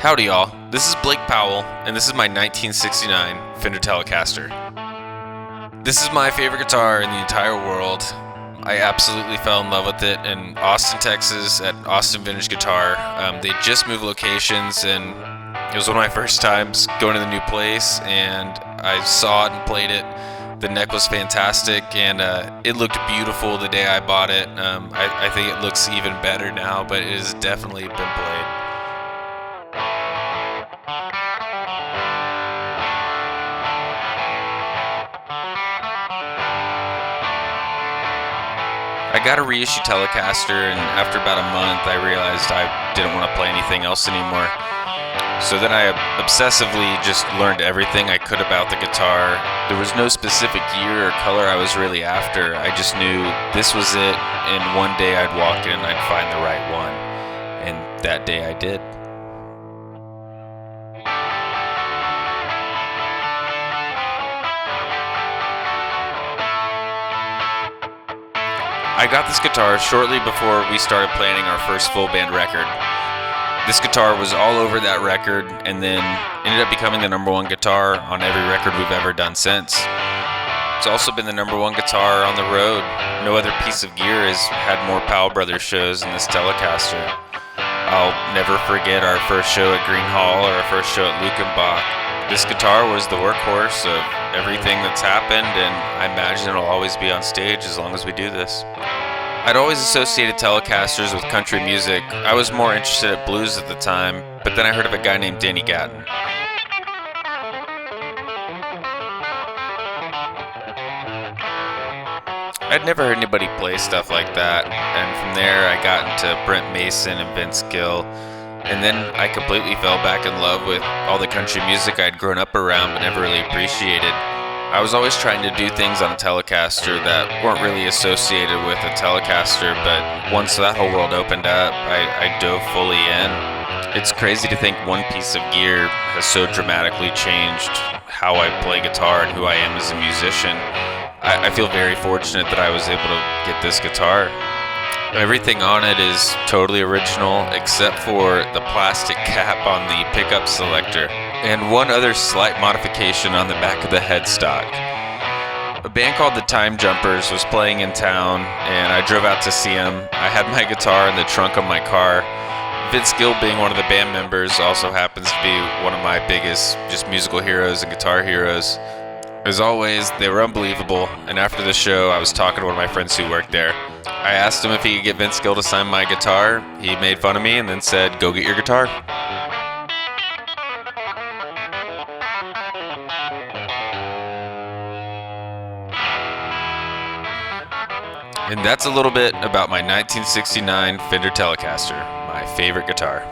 Howdy y'all, this is Blake Powell, and this is my 1969 Fender Telecaster. This is my favorite guitar in the entire world. I absolutely fell in love with it in Austin, Texas at Austin Vintage Guitar. They just moved locations, and it was one of my first times going to the new place, and I saw it and played it. The neck was fantastic, and it looked beautiful the day I bought it. I think it looks even better now, but it has definitely been played. I got a reissue Telecaster, and after about a month I realized I didn't want to play anything else anymore. So then I obsessively just learned everything I could about the guitar. There was no specific gear or color I was really after. I just knew this was it, and one day I'd walk in and I'd find the right one. And that day I did. I got this guitar shortly before we started planning our first full band record. This guitar was all over that record, and then ended up becoming the #1 guitar on every record we've ever done since. It's also been the #1 guitar on the road. No other piece of gear has had more Powell Brothers shows than this Telecaster. I'll never forget our first show at Green Hall or our first show at Lukenbach. This guitar was the workhorse of everything that's happened, and I imagine it'll always be on stage as long as we do this. I'd always associated Telecasters with country music. I was more interested in blues at the time, but then I heard of a guy named Danny Gatton. I'd never heard anybody play stuff like that, and from there I got into Brent Mason and Vince Gill, and then I completely fell back in love with all the country music I'd grown up around but never really appreciated. I was always trying to do things on a Telecaster that weren't really associated with a Telecaster, but once that whole world opened up, I dove fully in. It's crazy to think one piece of gear has so dramatically changed how I play guitar and who I am as a musician. I feel very fortunate that I was able to get this guitar. Everything on it is totally original except for the plastic cap on the pickup selector, and one other slight modification on the back of the headstock. A band called the Time Jumpers was playing in town, and I drove out to see them. I had my guitar in the trunk of my car. Vince Gill, being one of the band members, also happens to be one of my biggest just musical heroes and guitar heroes. As always, they were unbelievable, and after the show I was talking to one of my friends who worked there. I asked him if he could get Vince Gill to sign my guitar. He made fun of me and then said, "Go get your guitar." And that's a little bit about my 1969 Fender Telecaster, my favorite guitar.